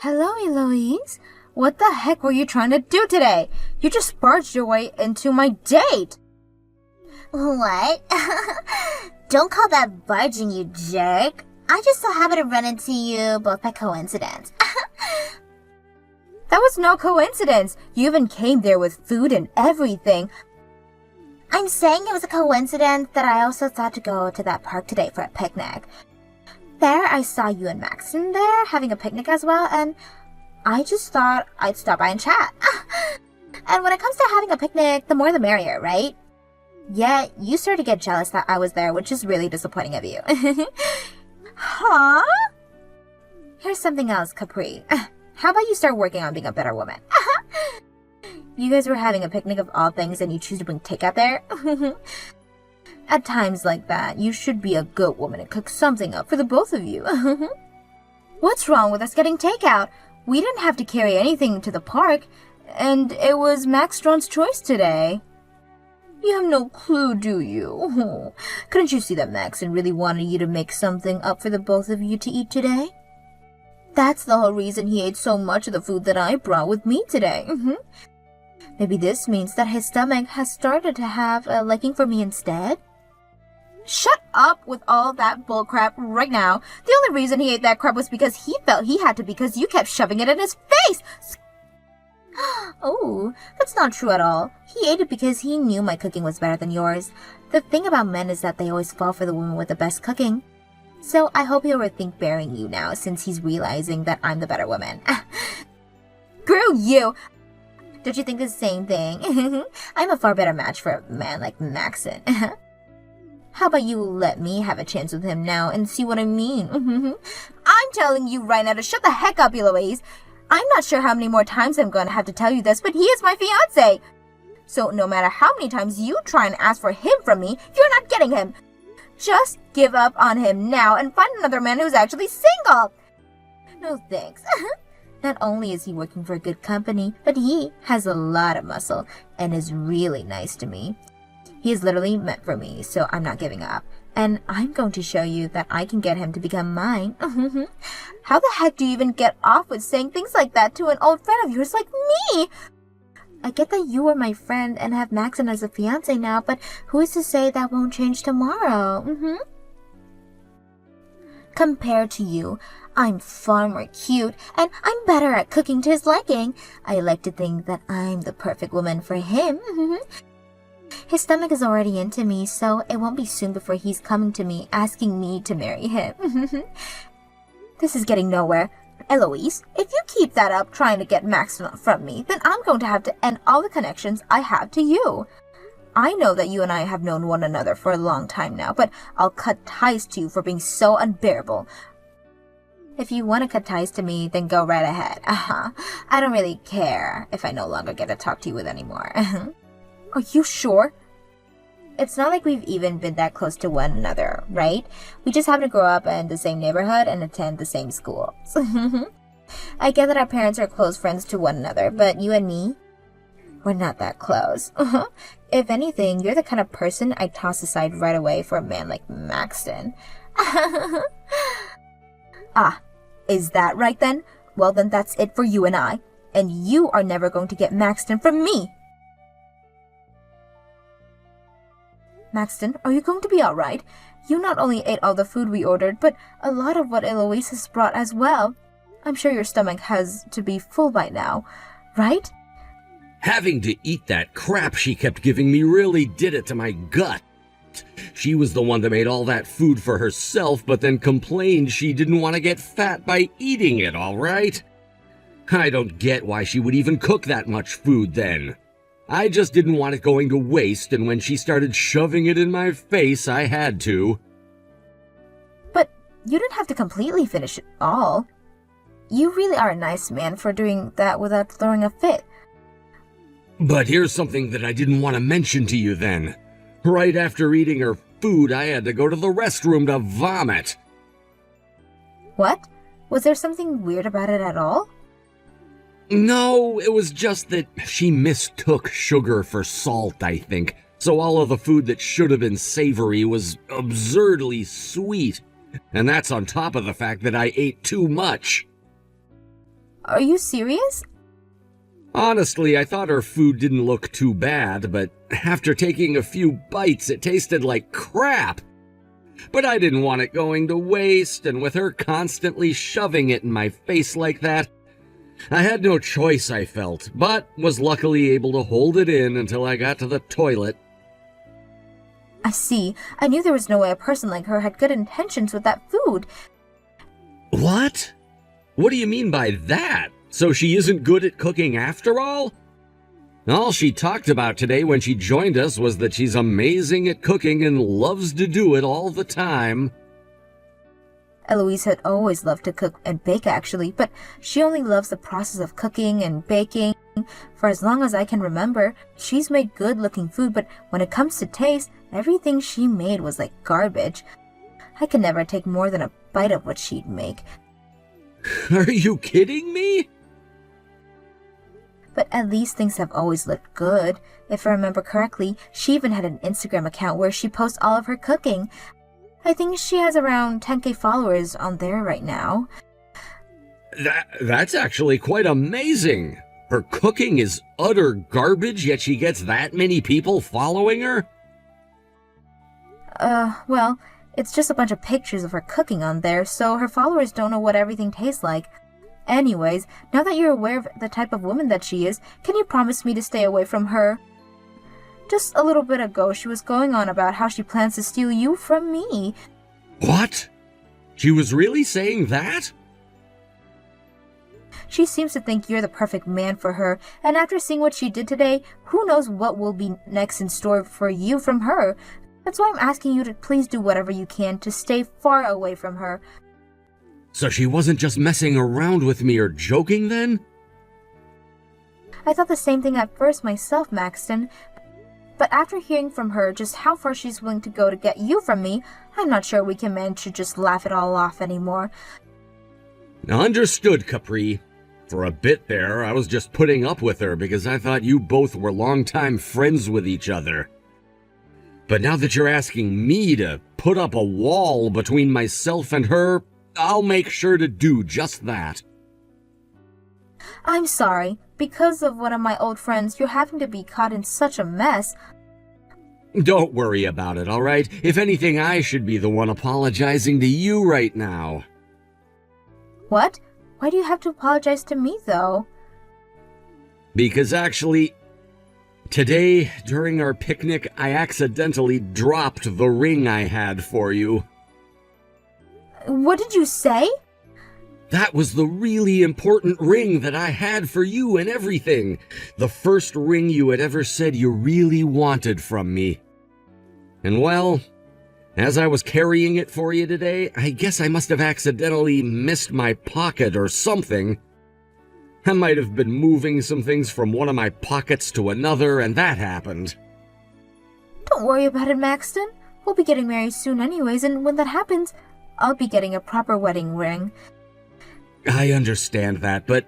Hello, Eloise. What the heck were you trying to do today? You just barged your way into my date. What? Don't call that barging, you jerk. I just so happened to run into you both by coincidence. That was no coincidence. You even came there with food and everything. I'm saying it was a coincidence that I also thought to go to that park today for a picnic. There I saw you and Maxon there having a picnic as well, and I just thought I'd stop by and chat. And when it comes to having a picnic, the more the merrier, right? Yeah, you started to get jealous that I was there, which is really disappointing of you. Huh? Here's something else, Capri. How about you start working on being a better woman? You guys were having a picnic of all things and you choose to bring takeout there? At times like that, you should be a good woman and cook something up for the both of you. What's wrong with us getting takeout? We didn't have to carry anything to the park, and it was Max Strawn's choice today. You have no clue, do you? Couldn't you see that Maxon really wanted you to make something up for the both of you to eat today? That's the whole reason he ate so much of the food that I brought with me today. Maybe this means that his stomach has started to have a liking for me instead? Shut up with all that bullcrap right now. The only reason he ate that crap was because he felt he had to because you kept shoving it in his face. Oh, that's not true at all. He ate it because he knew my cooking was better than yours. The thing about men is that they always fall for the woman with the best cooking. So I hope he'll rethink bearing you now since he's realizing that I'm the better woman. Screw you! Don't you think the same thing? I'm a far better match for a man like Maxon. How about you let me have a chance with him now and see what I mean? I'm telling you right now to shut the heck up, Eloise. I'm not sure how many more times I'm going to have to tell you this, but he is my fiancé. So no matter how many times you try and ask for him from me, you're not getting him. Just give up on him now and find another man who's actually single. No thanks. Not only is he working for good company, but he has a lot of muscle and is really nice to me. He is literally meant for me, so I'm not giving up. And I'm going to show you that I can get him to become mine. How the heck do you even get off with saying things like that to an old friend of yours like me? I get that you are my friend and have Maxon as a fiancé now, but who is to say that won't change tomorrow? Compared to you, I'm far more cute, and I'm better at cooking to his liking. I like to think that I'm the perfect woman for him. His stomach is already into me, so it won't be soon before he's coming to me, asking me to marry him. This is getting nowhere. Eloise, if you keep that up trying to get Maxon from me, then I'm going to have to end all the connections I have to you. I know that you and I have known one another for a long time now, but I'll cut ties to you for being so unbearable. If you want to cut ties to me, then go right ahead. I don't really care if I no longer get to talk to you with anymore. Are you sure? It's not like we've even been that close to one another, right? We just happen to grow up in the same neighborhood and attend the same schools. I get that our parents are close friends to one another, but you and me, we're not that close. If anything, you're the kind of person I'd toss aside right away for a man like Maxton. Ah, is that right then? Well then that's it for you and I. And you are never going to get Maxton from me. Maxton, are you going to be alright? You not only ate all the food we ordered, but a lot of what Eloise has brought as well. I'm sure your stomach has to be full by now, right? Having to eat that crap she kept giving me really did it to my gut. She was the one that made all that food for herself, but then complained she didn't want to get fat by eating it, all right? I don't get why she would even cook that much food then. I just didn't want it going to waste, and when she started shoving it in my face, I had to. But you didn't have to completely finish it all. You really are a nice man for doing that without throwing a fit. But here's something that I didn't want to mention to you then. Right after eating her food, I had to go to the restroom to vomit. What? Was there something weird about it at all? No, it was just that she mistook sugar for salt, I think. So all of the food that should have been savory was absurdly sweet. And that's on top of the fact that I ate too much. Are you serious? Honestly, I thought her food didn't look too bad, but after taking a few bites, it tasted like crap. But I didn't want it going to waste, and with her constantly shoving it in my face like that, I had no choice, I felt, but was luckily able to hold it in until I got to the toilet. I see. I knew there was no way a person like her had good intentions with that food. What? What do you mean by that? So she isn't good at cooking after all? All she talked about today when she joined us was that she's amazing at cooking and loves to do it all the time. Eloise had always loved to cook and bake actually, but she only loves the process of cooking and baking. For as long as I can remember, she's made good-looking food, but when it comes to taste, everything she made was like garbage. I could never take more than a bite of what she'd make. Are you kidding me? But at least things have always looked good. If I remember correctly, she even had an Instagram account where she posts all of her cooking. I think she has around 10K followers on there right now. That's actually quite amazing. Her cooking is utter garbage, yet she gets that many people following her? Well, it's just a bunch of pictures of her cooking on there, so her followers don't know what everything tastes like. Anyways, now that you're aware of the type of woman that she is, can you promise me to stay away from her? Just a little bit ago, she was going on about how she plans to steal you from me. What? She was really saying that? She seems to think you're the perfect man for her, and after seeing what she did today, who knows what will be next in store for you from her. That's why I'm asking you to please do whatever you can to stay far away from her. So she wasn't just messing around with me or joking then? I thought the same thing at first myself, Maxton. But after hearing from her just how far she's willing to go to get you from me, I'm not sure we can manage to just laugh it all off anymore. Understood, Capri. For a bit there, I was just putting up with her because I thought you both were longtime friends with each other. But now that you're asking me to put up a wall between myself and her, I'll make sure to do just that. I'm sorry. Because of one of my old friends, you're having to be caught in such a mess. Don't worry about it, all right? If anything, I should be the one apologizing to you right now. What? Why do you have to apologize to me, though? Because actually, today, during our picnic, I accidentally dropped the ring I had for you. What did you say? That was the really important ring that I had for you and everything. The first ring you had ever said you really wanted from me. And well, as I was carrying it for you today, I guess I must have accidentally missed my pocket or something. I might have been moving some things from one of my pockets to another, and that happened. Don't worry about it, Maxton. We'll be getting married soon anyways, and when that happens, I'll be getting a proper wedding ring. I understand that, but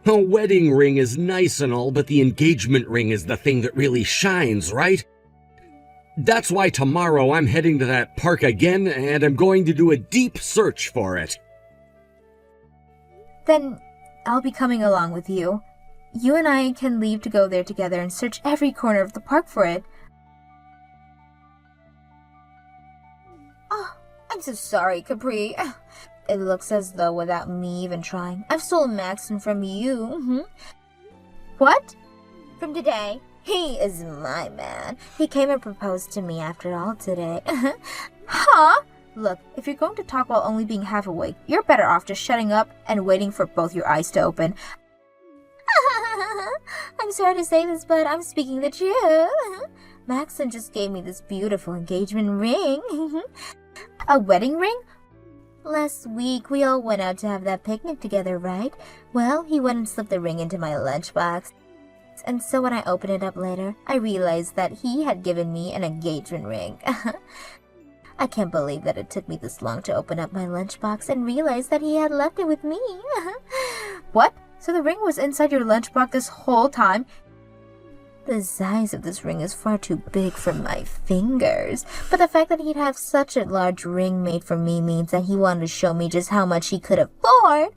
a wedding ring is nice and all, but the engagement ring is the thing that really shines, right? That's why tomorrow I'm heading to that park again, and I'm going to do a deep search for it. Then I'll be coming along with you. You and I can leave to go there together and search every corner of the park for it. Oh, I'm so sorry, Capri. It looks as though without me even trying, I've stolen Maxton from you. What? From today. He is my man. He came and proposed to me after all today. Huh? Look, if you're going to talk while only being half awake, you're better off just shutting up and waiting for both your eyes to open. I'm sorry to say this, but I'm speaking the truth. Maxton just gave me this beautiful engagement ring. A wedding ring? Last week, we all went out to have that picnic together, right? Well, he went and slipped the ring into my lunchbox. And so when I opened it up later, I realized that he had given me an engagement ring. I can't believe that it took me this long to open up my lunchbox and realize that he had left it with me. What? So the ring was inside your lunchbox this whole time? The size of this ring is far too big for my fingers. But the fact that he'd have such a large ring made for me means that he wanted to show me just how much he could afford.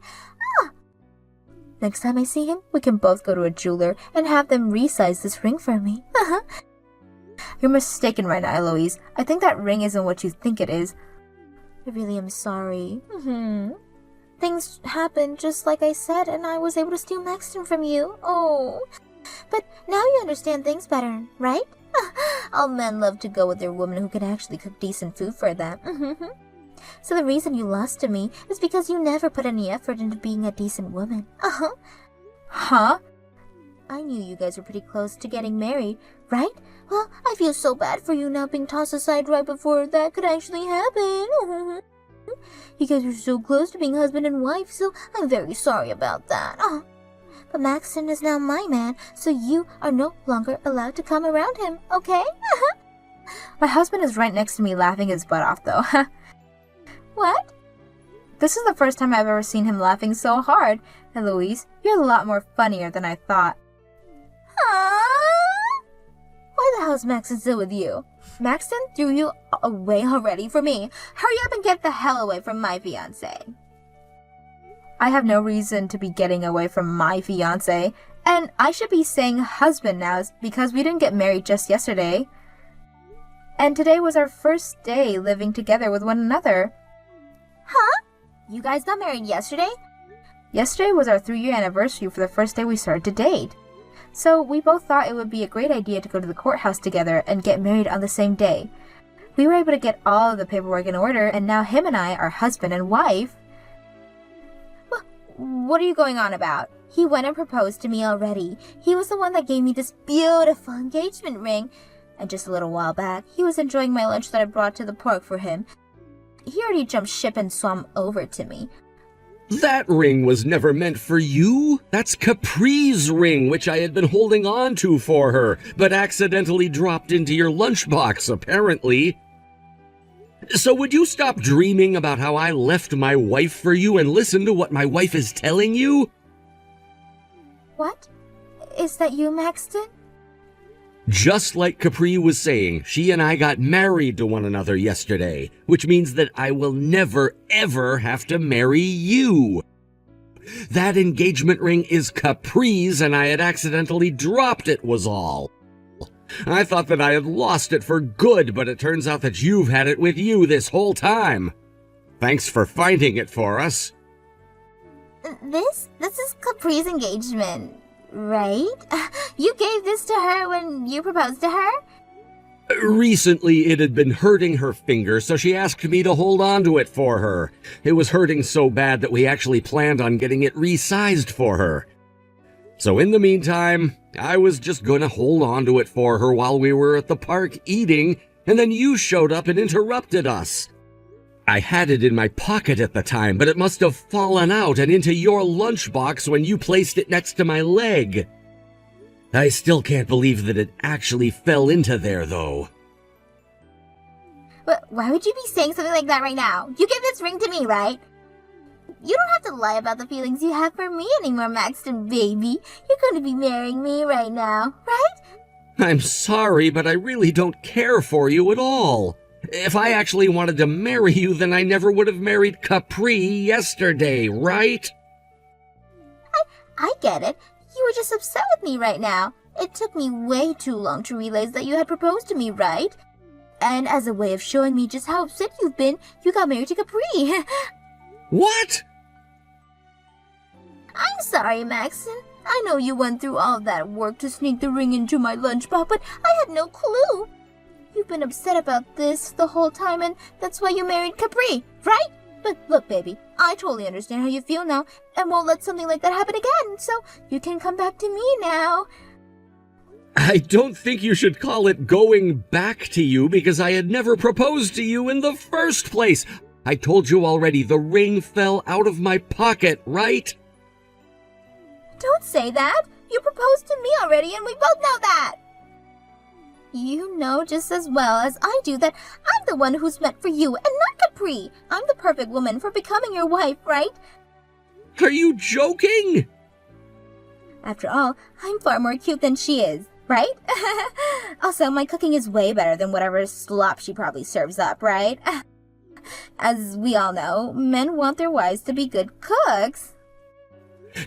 Next time I see him, we can both go to a jeweler and have them resize this ring for me. You're mistaken right now, Eloise. I think that ring isn't what you think it is. I really am sorry. Things happened just like I said, and I was able to steal Maxton from you. Oh. But now you understand things better, right? All men love to go with their woman who can actually cook decent food for them. So the reason you lost to me is because you never put any effort into being a decent woman. Huh? I knew you guys were pretty close to getting married, right? Well, I feel so bad for you now being tossed aside right before that could actually happen. You guys were so close to being husband and wife, so I'm very sorry about that. But Maxton is now my man, so you are no longer allowed to come around him, okay? My husband is right next to me laughing his butt off, though. What? This is the first time I've ever seen him laughing so hard. Eloise, you're a lot more funnier than I thought. Why the hell is Maxton still with you? Maxton threw you away already for me. Hurry up and get the hell away from my fiancé. I have no reason to be getting away from my fiancé, and I should be saying husband now because we didn't get married just yesterday. And today was our first day living together with one another. Huh? You guys got married yesterday? Yesterday was our 3-year anniversary for the first day we started to date. So we both thought it would be a great idea to go to the courthouse together and get married on the same day. We were able to get all of the paperwork in order, and now him and I are husband and wife. What are you going on about? He went and proposed to me already. He was the one that gave me this beautiful engagement ring. And just a little while back, he was enjoying my lunch that I brought to the park for him. He already jumped ship and swam over to me. That ring was never meant for you. That's Capri's ring, which I had been holding on to for her, but accidentally dropped into your lunchbox, apparently. So would you stop dreaming about how I left my wife for you and listen to what my wife is telling you? What? Is that you, Maxton? Just like Capri was saying, she and I got married to one another yesterday, which means that I will never, ever have to marry you. That engagement ring is Capri's, and I had accidentally dropped it was all. I thought that I had lost it for good, but it turns out that you've had it with you this whole time. Thanks for finding it for us. This is Capri's engagement, right? You gave this to her when you proposed to her? Recently, it had been hurting her finger, so she asked me to hold on to it for her. It was hurting so bad that we actually planned on getting it resized for her. So in the meantime, I was just gonna hold on to it for her while we were at the park eating, and then you showed up and interrupted us. I had it in my pocket at the time, but it must have fallen out and into your lunchbox when you placed it next to my leg. I still can't believe that it actually fell into there, though. But why would you be saying something like that right now? You gave this ring to me, right? You don't have to lie about the feelings you have for me anymore, Maxton, baby. You're going to be marrying me right now, right? I'm sorry, but I really don't care for you at all. If I actually wanted to marry you, then I never would have married Capri yesterday, right? I get it. You were just upset with me right now. It took me way too long to realize that you had proposed to me, right? And as a way of showing me just how upset you've been, you got married to Capri. What? I'm sorry, Maxton. I know you went through all that work to sneak the ring into my lunchbox, but I had no clue. You've been upset about this the whole time, and that's why you married Capri, right? But look, baby, I totally understand how you feel now, and won't let something like that happen again, so you can come back to me now. I don't think you should call it going back to you, because I had never proposed to you in the first place. I told you already, the ring fell out of my pocket, right? Don't say that. You proposed to me already, and we both know that. You know just as well as I do that I'm the one who's meant for you and not Capri. I'm the perfect woman for becoming your wife, right? Are you joking? After all, I'm far more cute than she is, right? Also, my cooking is way better than whatever slop she probably serves up, right? As we all know, men want their wives to be good cooks.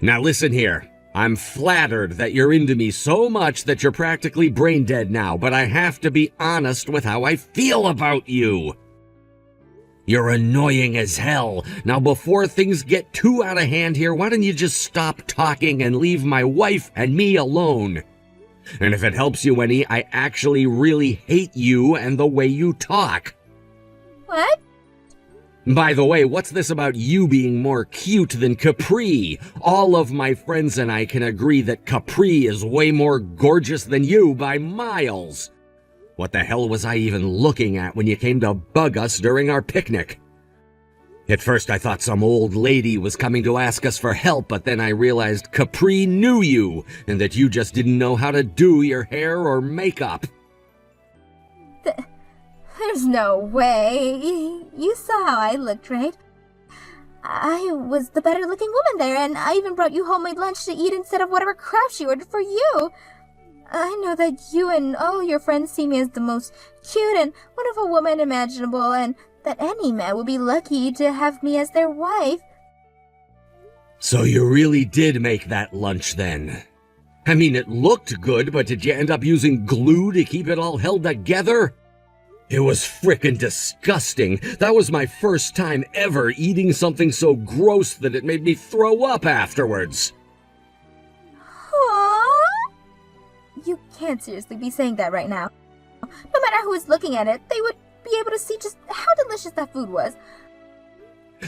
Now listen here. I'm flattered that you're into me so much that you're practically brain dead now, but I have to be honest with how I feel about you. You're annoying as hell. Now before things get too out of hand here, why don't you just stop talking and leave my wife and me alone? And if it helps you any, I actually really hate you and the way you talk. What? By the way, what's this about you being more cute than Capri? All of my friends and I can agree that Capri is way more gorgeous than you by miles. What the hell was I even looking at when you came to bug us during our picnic? At first I thought some old lady was coming to ask us for help, but then I realized Capri knew you, and that you just didn't know how to do your hair or makeup. There's no way. You saw how I looked, right? I was the better looking woman there, and I even brought you homemade lunch to eat instead of whatever crap she ordered for you. I know that you and all your friends see me as the most cute and wonderful woman imaginable, and that any man would be lucky to have me as their wife. So you really did make that lunch then? I mean, it looked good, but did you end up using glue to keep it all held together? It was frickin' disgusting. That was my first time ever eating something so gross that it made me throw up afterwards. Aww. You can't seriously be saying that right now. No matter who is looking at it, they would be able to see just how delicious that food was.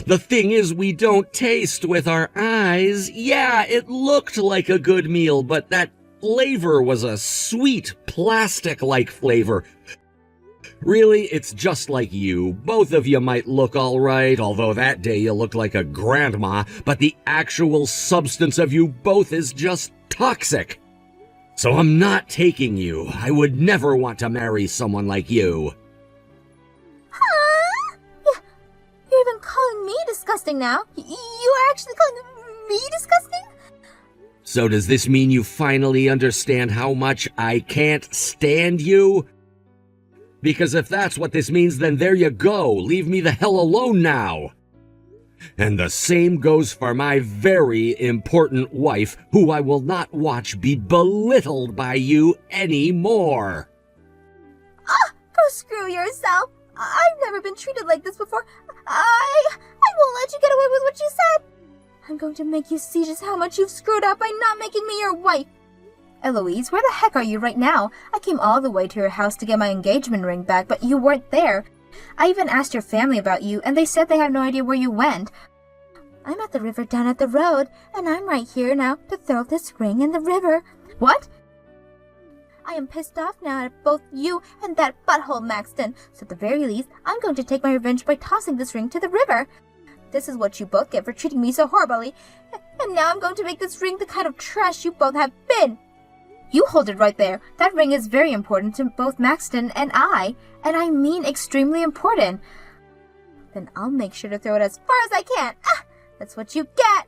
The thing is, we don't taste with our eyes. Yeah, it looked like a good meal, but that flavor was a sweet, plastic-like flavor. Really, it's just like you. Both of you might look all right, although that day you looked like a grandma, but the actual substance of you both is just toxic. So I'm not taking you. I would never want to marry someone like you. Huh? You're even calling me disgusting now? You are actually calling me disgusting? So does this mean you finally understand how much I can't stand you? Because if that's what this means, then there you go. Leave me the hell alone now. And the same goes for my very important wife, who I will not watch be belittled by you anymore. Go screw yourself. I've never been treated like this before. I won't let you get away with what you said. I'm going to make you see just how much you've screwed up by not making me your wife. Eloise, where the heck are you right now? I came all the way to your house to get my engagement ring back, but you weren't there. I even asked your family about you, and they said they have no idea where you went. I'm at the river down at the road, and I'm right here now to throw this ring in the river. What? I am pissed off now at both you and that butthole Maxton, so at the very least, I'm going to take my revenge by tossing this ring to the river. This is what you both get for treating me so horribly, and now I'm going to make this ring the kind of trash you both have been. You hold it right there. That ring is very important to both Maxton and I mean extremely important. Then I'll make sure to throw it as far as I can. That's what you get.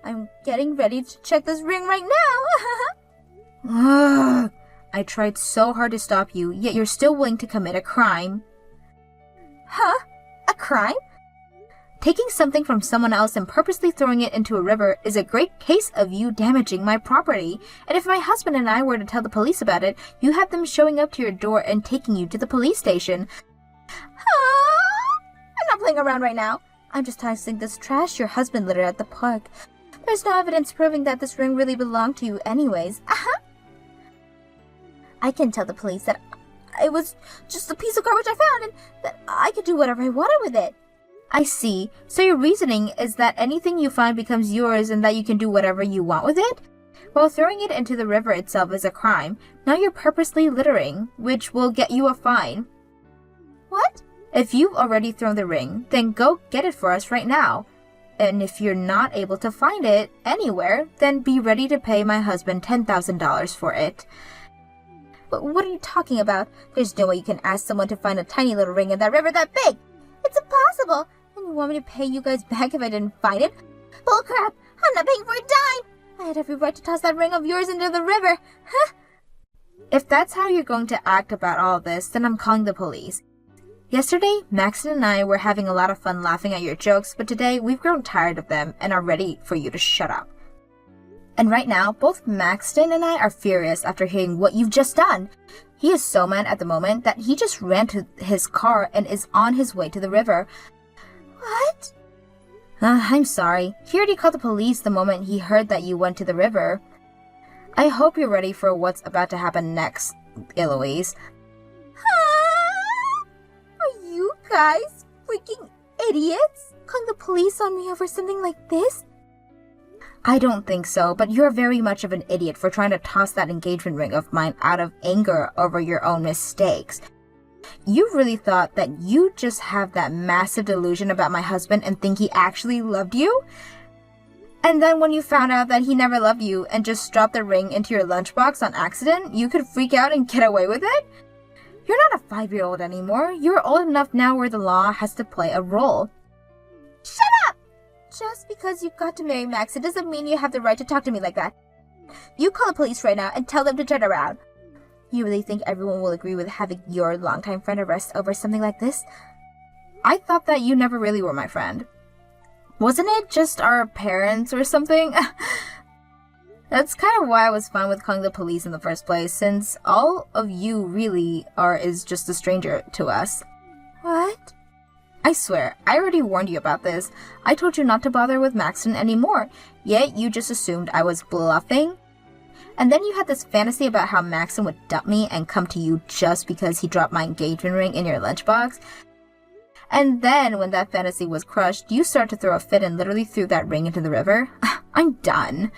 I'm getting ready to check this ring right now. I tried so hard to stop you, yet you're still willing to commit a crime. Huh? A crime? Taking something from someone else and purposely throwing it into a river is a great case of you damaging my property. And if my husband and I were to tell the police about it, you have them showing up to your door and taking you to the police station. I'm not playing around right now. I'm just tossing this trash your husband littered at the park. There's no evidence proving that this ring really belonged to you anyways. I can tell the police that it was just a piece of garbage I found and that I could do whatever I wanted with it. I see. So your reasoning is that anything you find becomes yours and that you can do whatever you want with it? Well, throwing it into the river itself is a crime. Now you're purposely littering, which will get you a fine. What? If you've already thrown the ring, then go get it for us right now. And if you're not able to find it anywhere, then be ready to pay my husband $10,000 for it. But what are you talking about? There's no way you can ask someone to find a tiny little ring in that river that big. It's impossible. And you want me to pay you guys back if I didn't find it? Bullcrap! I'm not paying for a dime! I had every right to toss that ring of yours into the river. If that's how you're going to act about all this, then I'm calling the police. Yesterday, Maxton and I were having a lot of fun laughing at your jokes, but today we've grown tired of them and are ready for you to shut up. And right now, both Maxton and I are furious after hearing what you've just done. He is so mad at the moment that he just ran to his car and is on his way to the river. What? I'm sorry. He already called the police the moment he heard that you went to the river. I hope you're ready for what's about to happen next, Eloise. Are you guys freaking idiots? Calling the police on me over something like this? I don't think so, but you're very much of an idiot for trying to toss that engagement ring of mine out of anger over your own mistakes. You really thought that you just have that massive delusion about my husband and think he actually loved you? And then when you found out that he never loved you and just dropped the ring into your lunchbox on accident, you could freak out and get away with it? You're not a 5-year-old anymore. You're old enough now where the law has to play a role. Shut up! Just because you got to marry Max, it doesn't mean you have the right to talk to me like that. You call the police right now and tell them to turn around. You really think everyone will agree with having your longtime friend arrested over something like this? I thought that you never really were my friend. Wasn't it just our parents or something? That's kind of why I was fine with calling the police in the first place, since all of you really is just a stranger to us. What? I swear, I already warned you about this. I told you not to bother with Maxton anymore, yet you just assumed I was bluffing. And then you had this fantasy about how Maxton would dump me and come to you just because he dropped my engagement ring in your lunchbox. And then when that fantasy was crushed, you started to throw a fit and literally threw that ring into the river. I'm done.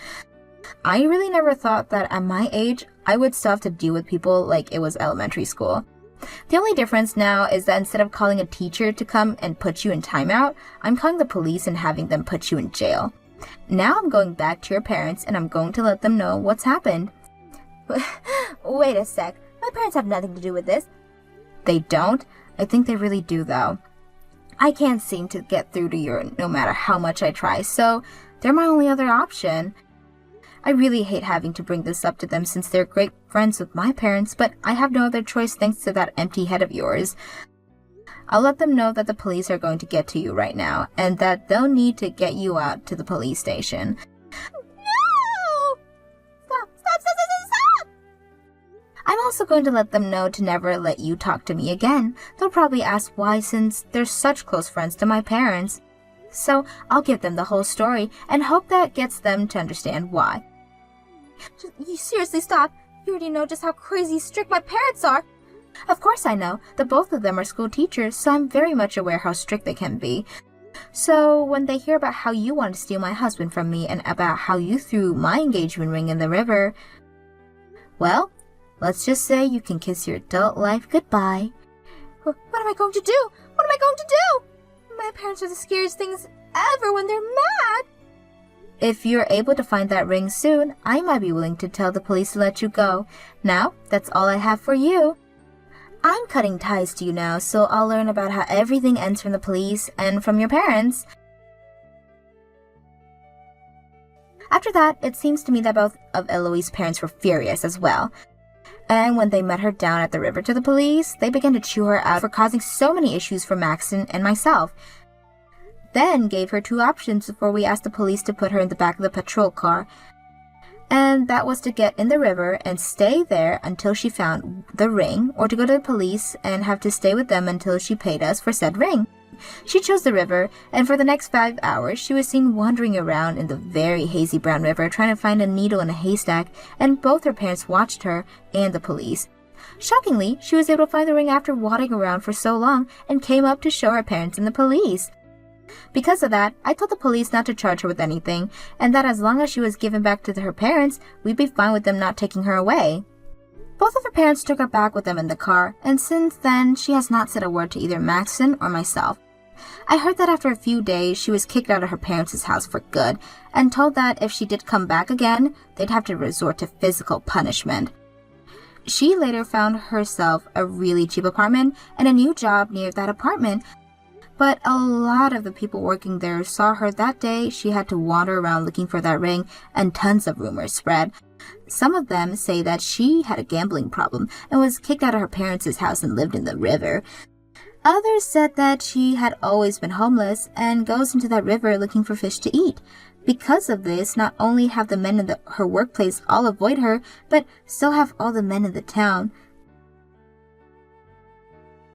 I really never thought that at my age, I would still have to deal with people like it was elementary school. The only difference now is that instead of calling a teacher to come and put you in timeout, I'm calling the police and having them put you in jail. Now I'm going back to your parents and I'm going to let them know what's happened. Wait a sec. My parents have nothing to do with this. They don't? I think they really do, though. I can't seem to get through to you no matter how much I try, so they're my only other option. I really hate having to bring this up to them since they're great friends with my parents, but I have no other choice thanks to that empty head of yours. I'll let them know that the police are going to get to you right now, and that they'll need to get you out to the police station. No! Stop! I'm also going to let them know to never let you talk to me again. They'll probably ask why since they're such close friends to my parents. So I'll give them the whole story and hope that gets them to understand why. You seriously stop. You already know just how crazy strict my parents are. Of course I know. The both of them are school teachers, so I'm very much aware how strict they can be. So when they hear about how you wanted to steal my husband from me and about how you threw my engagement ring in the river, well, let's just say you can kiss your adult life goodbye. What am I going to do? What am I going to do? My parents are the scariest things ever when they're mad. If you're able to find that ring soon, I might be willing to tell the police to let you go. Now, that's all I have for you. I'm cutting ties to you now, so I'll learn about how everything ends from the police and from your parents. After that, it seems to me that both of Eloise's parents were furious as well. And when they met her down at the river to the police, they began to chew her out for causing so many issues for Maxton and myself. Then gave her 2 options before we asked the police to put her in the back of the patrol car. And that was to get in the river and stay there until she found the ring, or to go to the police and have to stay with them until she paid us for said ring. She chose the river, and for the next 5 hours she was seen wandering around in the very hazy brown river trying to find a needle in a haystack, and both her parents watched her and the police. Shockingly, she was able to find the ring after wandering around for so long and came up to show her parents and the police. Because of that, I told the police not to charge her with anything, and that as long as she was given back to her parents, we'd be fine with them not taking her away. Both of her parents took her back with them in the car, and since then, she has not said a word to either Maxton or myself. I heard that after a few days, she was kicked out of her parents' house for good, and told that if she did come back again, they'd have to resort to physical punishment. She later found herself a really cheap apartment and a new job near that apartment, but a lot of the people working there saw her that day she had to wander around looking for that ring, and tons of rumors spread. Some of them say that she had a gambling problem and was kicked out of her parents' house and lived in the river. Others said that she had always been homeless and goes into that river looking for fish to eat. Because of this, not only have the men in her workplace all avoid her, but so have all the men in the town.